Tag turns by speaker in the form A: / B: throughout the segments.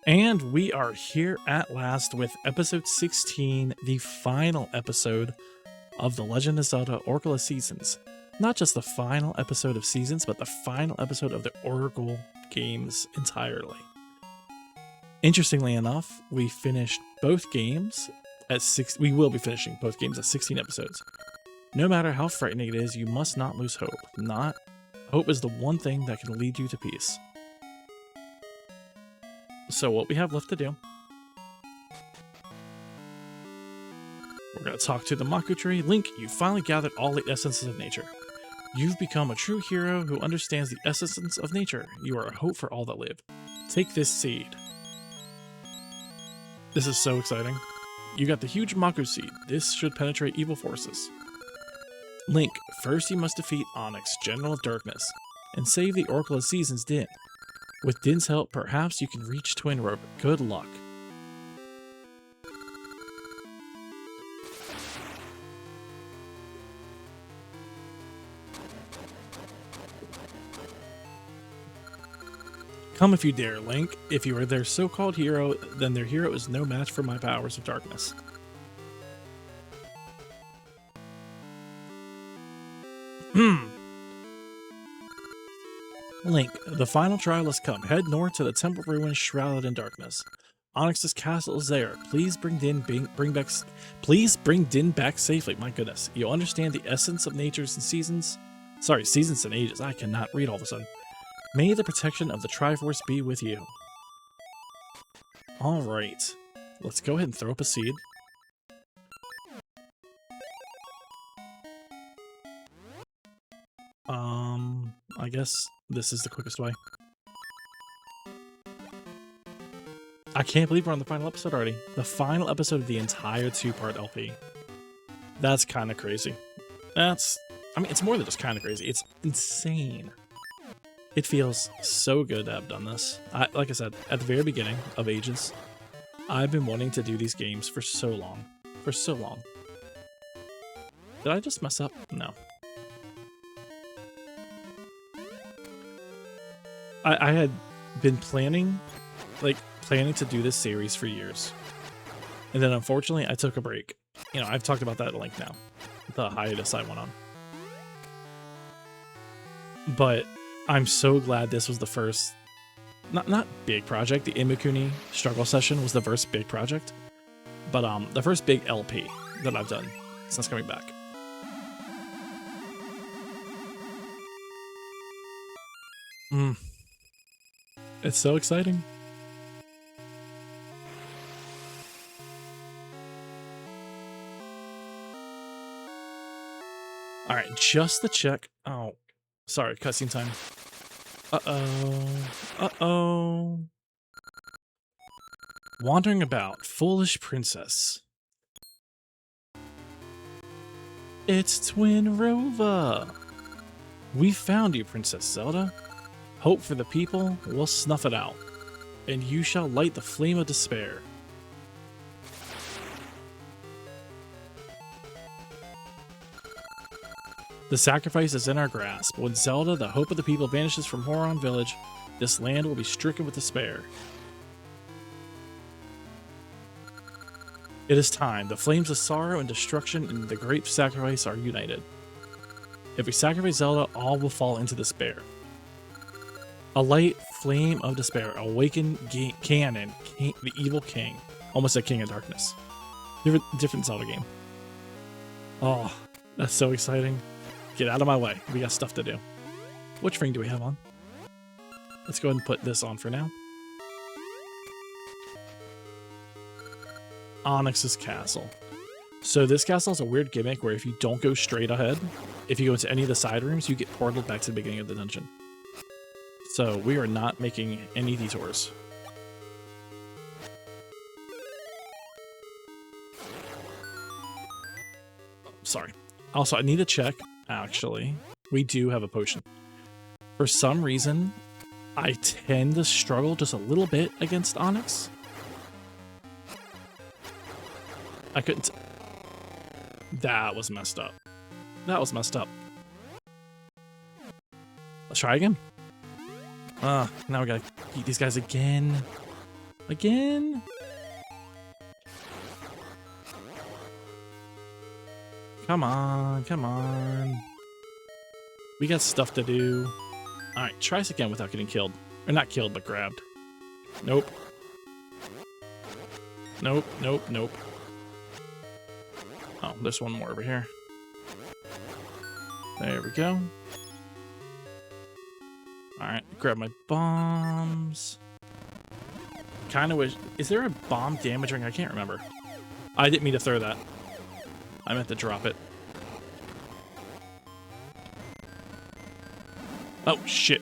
A: And we are here at last with episode 16, the final episode of The Legend of Zelda Oracle of Seasons. Not just the final episode of Seasons, but the final episode of the Oracle games entirely. Interestingly enough, we finished both games at we will be finishing both games at 16 episodes. No matter how frightening it is, you must not lose hope. Hope is the one thing that can lead you to peace. So what we have left to do, we're going to talk to the Maku tree. Link, you finally gathered all the essences of nature. You've become a true hero who understands the essence of nature. You are a hope for all that live. Take this seed. This is so exciting. You got the huge Maku seed. This should penetrate evil forces. Link, first you must defeat Onyx, General of Darkness, and save the Oracle of Seasons Din. With Din's help, perhaps you can reach Twin Rope. Good luck. Come if you dare, Link. If you are their so-called hero, then their hero is no match for my powers of darkness. Link, the final trial has come. Head north to the temple ruins shrouded in darkness. Onyx's castle is there. Please bring Din back safely. My goodness. You'll understand the essence of natures and seasons. Sorry, seasons and ages. I cannot read all of a sudden. May the protection of the Triforce be with you. Alright. Let's go ahead and throw up a seed. I guess this is the quickest way. I can't believe we're on the final episode already. The final episode of the entire two-part LP. That's kind of crazy. I mean, it's more than just kind of crazy. It's insane. It feels so good to have done this. Like I said, at the very beginning of Ages, I've been wanting to do these games for so long. For so long. Did I just mess up? No. I had been planning to do this series for years. And then unfortunately, I took a break. You know, I've talked about that at length now. The hiatus I went on. But I'm so glad this was the first, not big project. The Imikuni struggle session was the first big project. But the first big LP that I've done since coming back. It's so exciting. All right, just to check. Oh, sorry, cutscene time. Uh-oh. Wandering about, foolish princess. It's Twin Rova. We found you, Princess Zelda. Hope for the people, we'll snuff it out, and you shall light the flame of despair. The sacrifice is in our grasp. When Zelda, the hope of the people, vanishes from Horon Village, this land will be stricken with despair. It is time. The flames of sorrow and destruction and the great sacrifice are united. If we sacrifice Zelda, all will fall into despair. A light flame of despair, awaken Ganon, the evil king. Almost a king of darkness. Different Zelda game. Oh, that's so exciting. Get out of my way. We got stuff to do. Which ring do we have on? Let's go ahead and put this on for now. Onyx's castle. So this castle is a weird gimmick where if you don't go straight ahead, if you go into any of the side rooms, you get portaled back to the beginning of the dungeon. So we are not making any detours. Sorry. Also, I need to check. Actually, we do have a potion. For some reason, I tend to struggle just a little bit against Onyx. I couldn't. That was messed up. That was messed up. Let's try again. Now we gotta eat these guys again. Again? Come on, come on. We got stuff to do. Alright, try this again without getting killed. Or not killed, but grabbed. Nope. Nope, nope, nope. Oh, there's one more over here. There we go. Alright, grab my bombs. Kinda wish... Is there a bomb damage ring? I can't remember. I didn't mean to throw that. I meant to drop it. Oh, shit.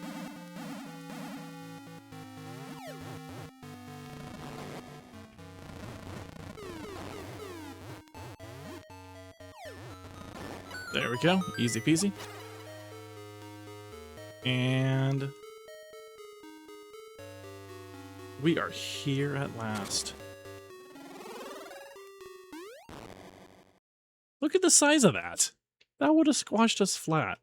A: There we go. Easy peasy. And... we are here at last. Look at the size of that. That would have squashed us flat.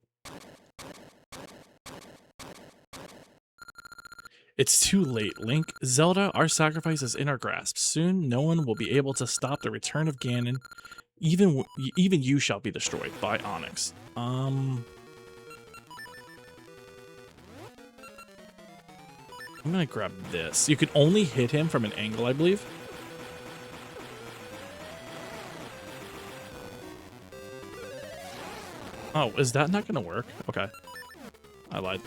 A: It's too late, Link. Zelda, our sacrifice is in our grasp. Soon, no one will be able to stop the return of Ganon. Even you shall be destroyed by Onyx. I'm gonna grab this. You can only hit him from an angle, I believe. Oh, is that not gonna work? Okay. I lied.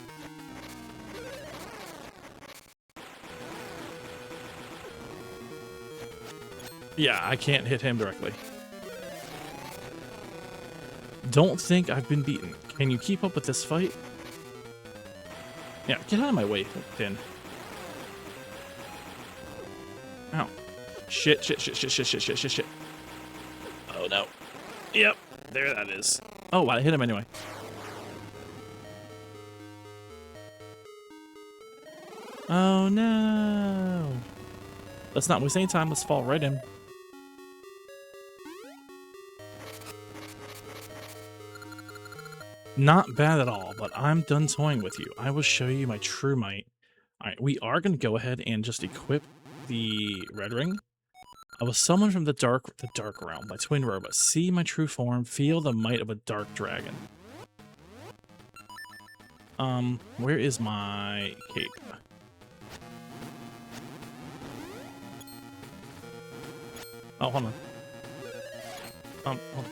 A: Yeah, I can't hit him directly. Don't think I've been beaten. Can you keep up with this fight? Yeah, get out of my way, Finn. Ow. Shit, shit, shit, shit, shit, shit, shit, shit, shit. Oh, no. Yep, there that is. Oh, I hit him anyway. Oh, no. Let's not waste any time. Let's fall right in. Not bad at all, but I'm done toying with you. I will show you my true might. Alright, we are going to go ahead and just equip the red ring. I was summoned from the dark realm by Twin Roba. See my true form, feel the might of a dark dragon. Where is my cape? Oh, hold on. Hold on.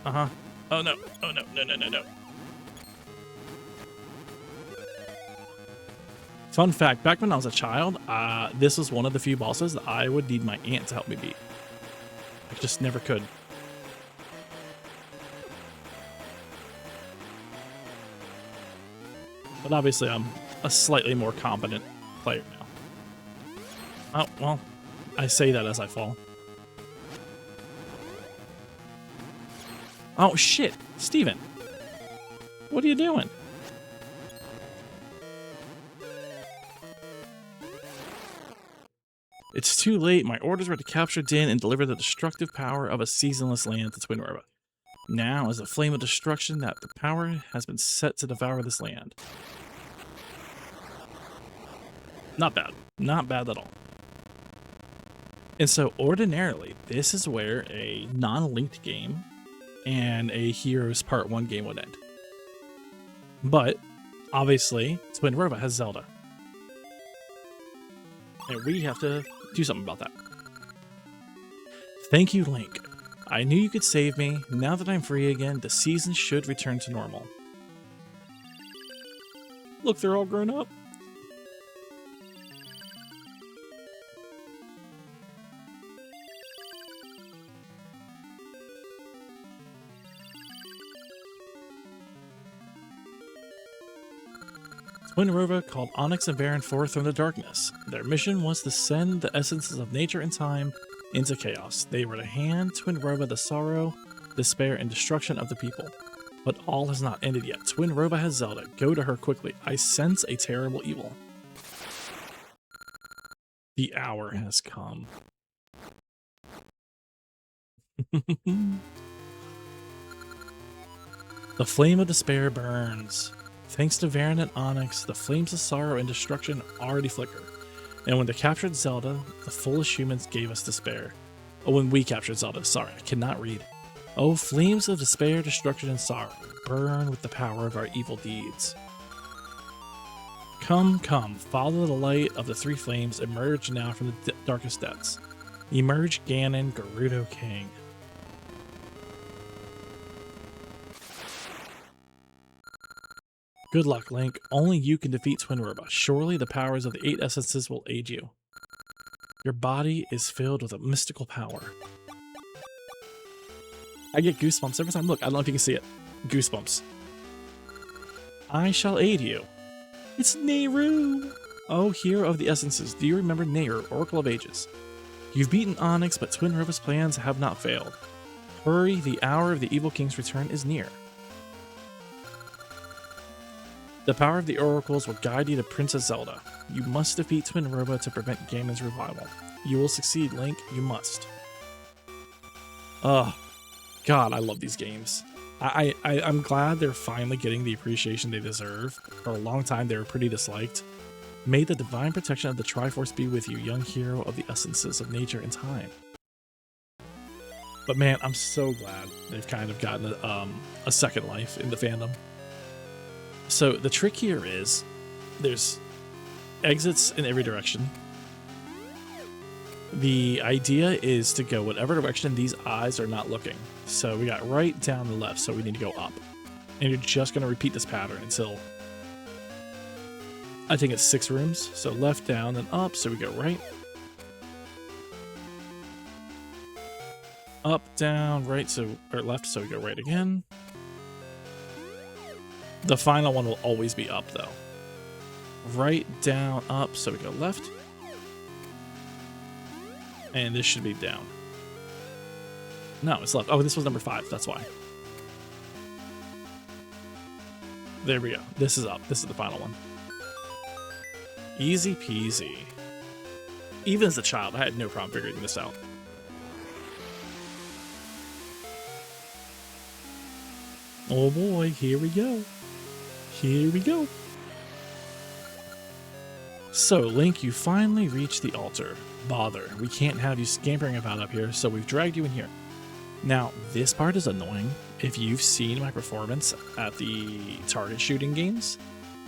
A: Uh-huh. Oh, no. Oh, no. No, no, no, no. Fun fact, back when I was a child, this was one of the few bosses that I would need my aunt to help me beat. I just never could. But obviously, I'm a slightly more competent player now. Oh, well, I say that as I fall. Oh, shit. Steven. What are you doing? It's too late. My orders were to capture Din and deliver the destructive power of a seasonless land to Twin Roba. Now, as a flame of destruction, that the power has been set to devour this land. Not bad. Not bad at all. And so, ordinarily, this is where a non-linked game and a Heroes Part 1 game would end. But, obviously, Twin Roba has Zelda. And we have to do something about that. Thank you, Link. I knew you could save me. Now that I'm free again, the seasons should return to normal. Look, they're all grown up. Twin Roba called Onyx and Baron forth from the darkness. Their mission was to send the essences of nature and time into chaos. They were to hand Twin Roba the sorrow, despair, and destruction of the people. But all has not ended yet. Twin Roba has Zelda. Go to her quickly. I sense a terrible evil. The hour has come. The flame of despair burns. Thanks to Varen and Onyx, the flames of sorrow and destruction already flicker. And when they captured Zelda, the foolish humans gave us despair. Oh, when we captured Zelda, sorry, I cannot read. Oh, flames of despair, destruction, and sorrow, burn with the power of our evil deeds. Come, come, follow the light of the three flames, emerge now from the darkest depths. Emerge Ganon, Gerudo King. Good luck, Link. Only you can defeat Twinroba. Surely the powers of the 8 essences will aid you. Your body is filled with a mystical power. I get goosebumps every time. Look, I don't know if you can see it. Goosebumps. I shall aid you. It's Nehru! Oh, hero of the essences, do you remember Nehru, Oracle of Ages? You've beaten Onyx, but Twinroba's plans have not failed. Hurry, the hour of the Evil King's return is near. The power of the oracles will guide you to Princess Zelda. You must defeat Twinroba to prevent Ganon's revival. You will succeed, Link. You must. Ugh. God, I love these games. I'm glad they're finally getting the appreciation they deserve. For a long time, they were pretty disliked. May the divine protection of the Triforce be with you, young hero of the essences of nature and time. But man, I'm so glad they've kind of gotten a second life in the fandom. So the trick here is there's exits in every direction. The idea is to go whatever direction these eyes are not looking. So we got right, down, and left, so we need to go up. And you're just going to repeat this pattern until, I think it's 6 rooms. So left, down, and up, so we go right. Up, down, right, or left, so we go right again. The final one will always be up, though. Right, down, up, so we go left. And this should be down. No, it's left. Oh, this was number 5, that's why. There we go. This is up. This is the final one. Easy peasy. Even as a child, I had no problem figuring this out. Oh boy, here we go. Here we go. So, Link, you finally reached the altar. Bother, we can't have you scampering about up here, so we've dragged you in here. Now, this part is annoying. If you've seen my performance at the target shooting games,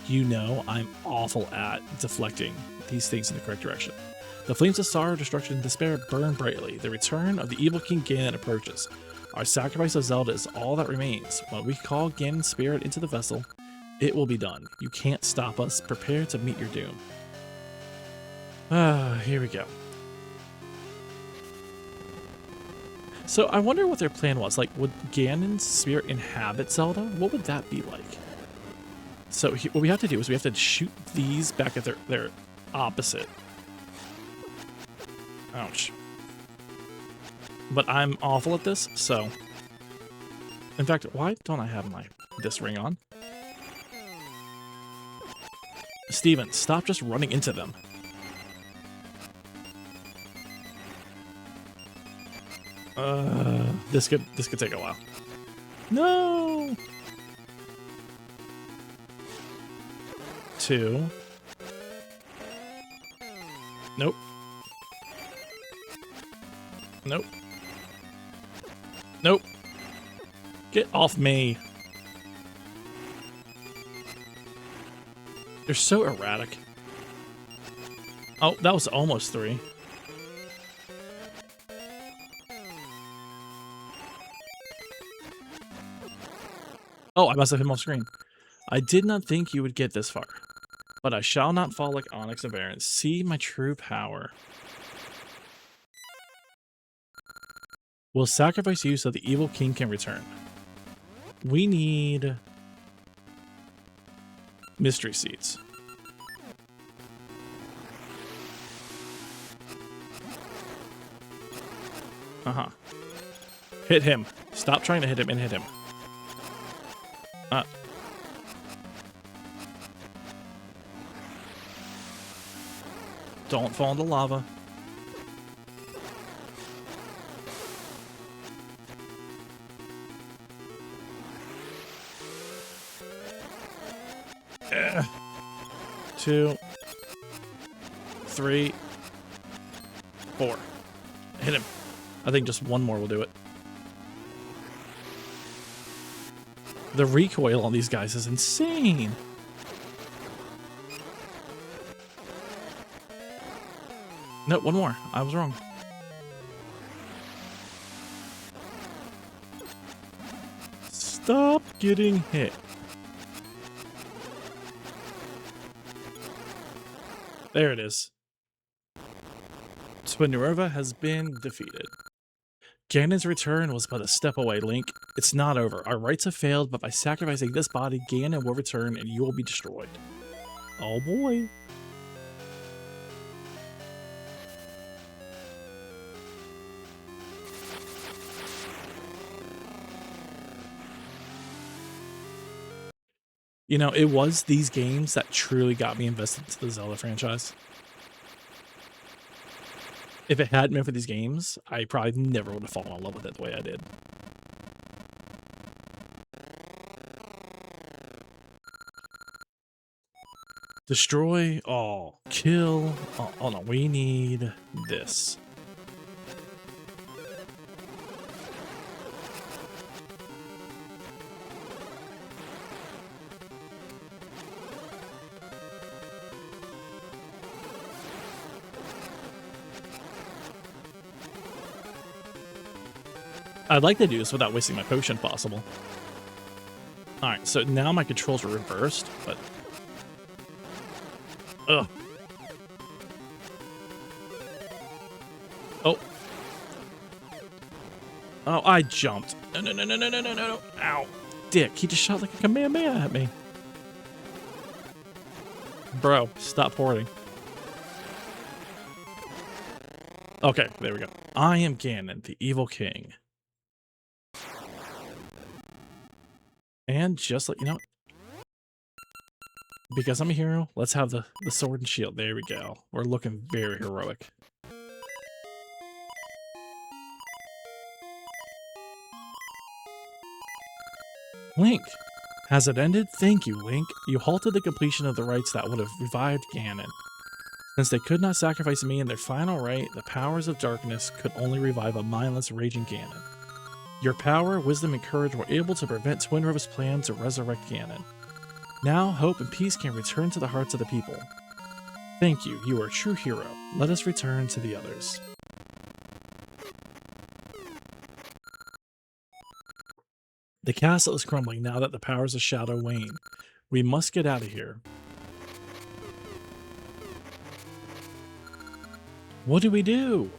A: you know I'm awful at deflecting these things in the correct direction. The flames of sorrow, destruction, and despair burn brightly. The return of the evil King Ganon approaches. Our sacrifice of Zelda is all that remains. When we call Ganon's spirit into the vessel, it will be done. You can't stop us. Prepare to meet your doom. Here we go. So I wonder what their plan was. Like, would Ganon's spirit inhabit Zelda? What would that be like? So what we have to do is we have to shoot these back at their opposite. Ouch. But I'm awful at this, so... In fact, why don't I have this ring on? Steven, stop just running into them. This could take a while. No! 2. Nope. Nope. Nope. Get off me. They're so erratic. Oh, that was almost 3. Oh, I must have hit him off screen. I did not think you would get this far. But I shall not fall like Onyx and Varen. See my true power. Will sacrifice you so the evil king can return. We need mystery seeds. Hit him. Stop trying to hit him and hit him. Don't fall into lava. 2, 3, 4. Hit him. I think just one more will do it. The recoil on these guys is insane. No, one more. I was wrong. Stop getting hit. There it is. Spinnerova has been defeated. Ganon's return was but a step away, Link. It's not over. Our rights have failed, but by sacrificing this body, Ganon will return and you will be destroyed. Oh boy. You know, it was these games that truly got me invested into the Zelda franchise. If it hadn't been for these games, I probably never would have fallen in love with it the way I did. Destroy all. Kill. Oh no, we need this. I'd like to do this without wasting my potion if possible. Alright, so now my controls are reversed, but... Ugh. Oh. Oh, I jumped. No, no, no, no, no, no, no, no. Ow. Dick, he just shot like a Kamehameha at me. Bro, stop porting. Okay, there we go. I am Ganon, the evil king. And just like, you know, because I'm a hero, let's have the sword and shield. There we go. We're looking very heroic. Link. Has it ended? Thank you, Link. You halted the completion of the rites that would have revived Ganon. Since they could not sacrifice me in their final rite, the powers of darkness could only revive a mindless, raging Ganon. Your power, wisdom, and courage were able to prevent Twinrova's plan to resurrect Ganon. Now, hope and peace can return to the hearts of the people. Thank you, you are a true hero. Let us return to the others. The castle is crumbling now that the powers of Shadow wane. We must get out of here. What do we do?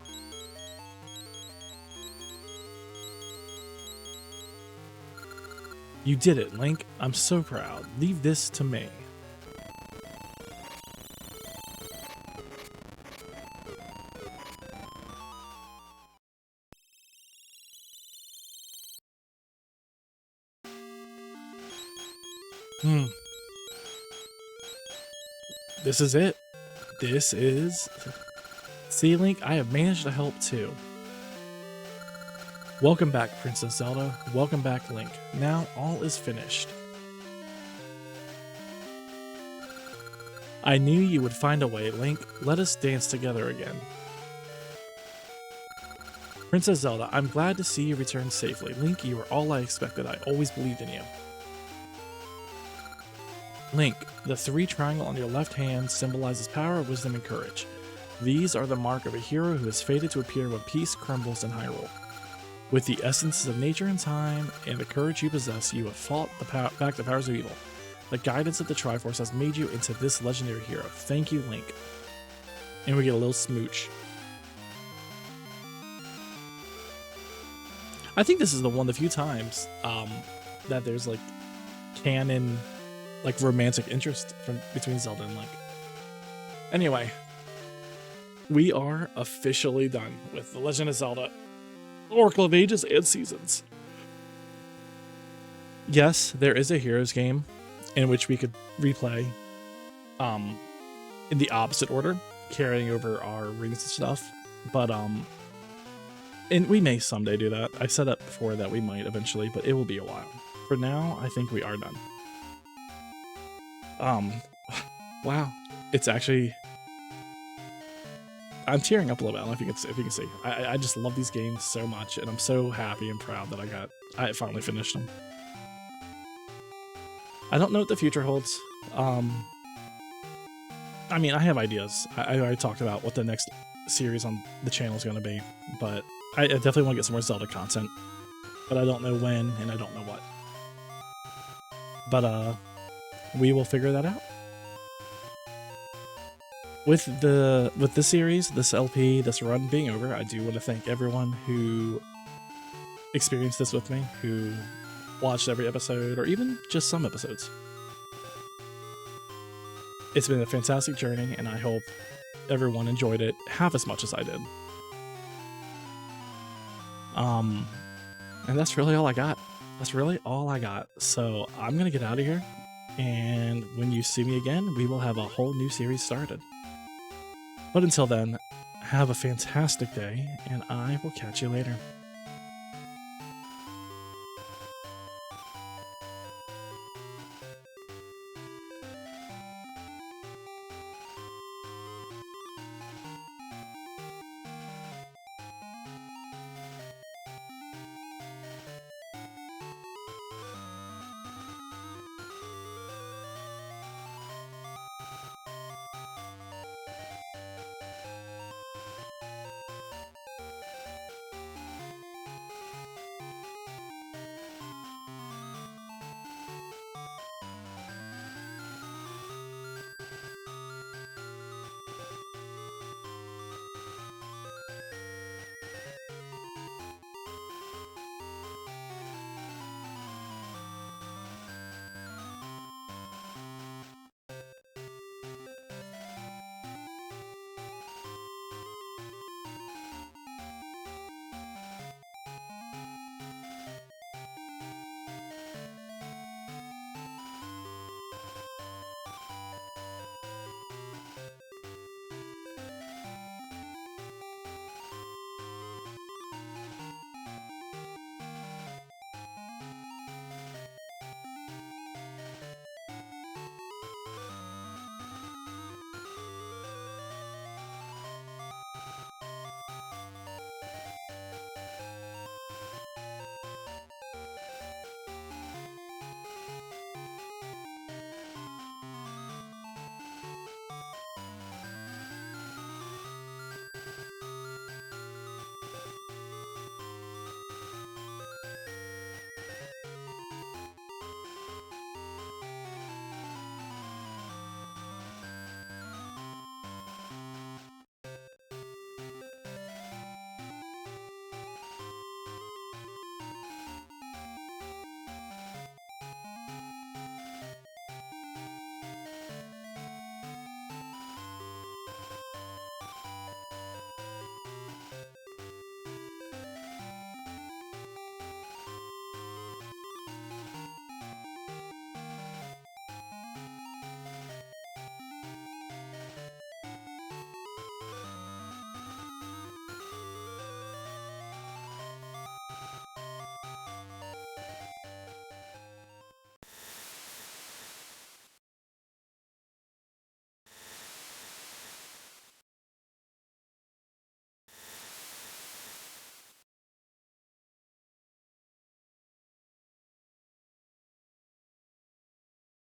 A: You did it, Link. I'm so proud. Leave this to me. This is it. This is... See, Link, I have managed to help too. Welcome back, Princess Zelda. Welcome back, Link. Now all is finished. I knew you would find a way, Link. Let us dance together again. Princess Zelda, I'm glad to see you return safely. Link, you are all I expected. I always believed in you. Link, the 3 triangle on your left hand symbolizes power, wisdom, and courage. These are the mark of a hero who is fated to appear when peace crumbles in Hyrule. With the essences of nature and time and the courage you possess, you have fought back the powers of evil. The guidance of the Triforce has made you into this legendary hero. Thank you, Link. And we get a little smooch. I think this is one of the few times that there's like canon, like romantic interest between Zelda and Link. Anyway, we are officially done with The Legend of Zelda Oracle of Ages and Seasons. Yes, there is a Heroes game in which we could replay in the opposite order, carrying over our rings and stuff. But and we may someday do that. I said that before that we might eventually, but it will be a while. For now, I think we are done. Wow. it's actually, I'm tearing up a little bit. I don't know if you can see. I just love these games so much, and I'm so happy and proud that I finally finished them. I don't know what the future holds. I mean, I have ideas. I already talked about what the next series on the channel is going to be, but I definitely want to get some more Zelda content, but I don't know when and I don't know what. But we will figure that out. With this series, this LP, this run being over, I do want to thank everyone who experienced this with me, who watched every episode, or even just some episodes. It's been a fantastic journey, and I hope everyone enjoyed it half as much as I did. And that's really all I got. That's really all I got. So I'm gonna get out of here, and when you see me again, we will have a whole new series started. But until then, have a fantastic day, and I will catch you later.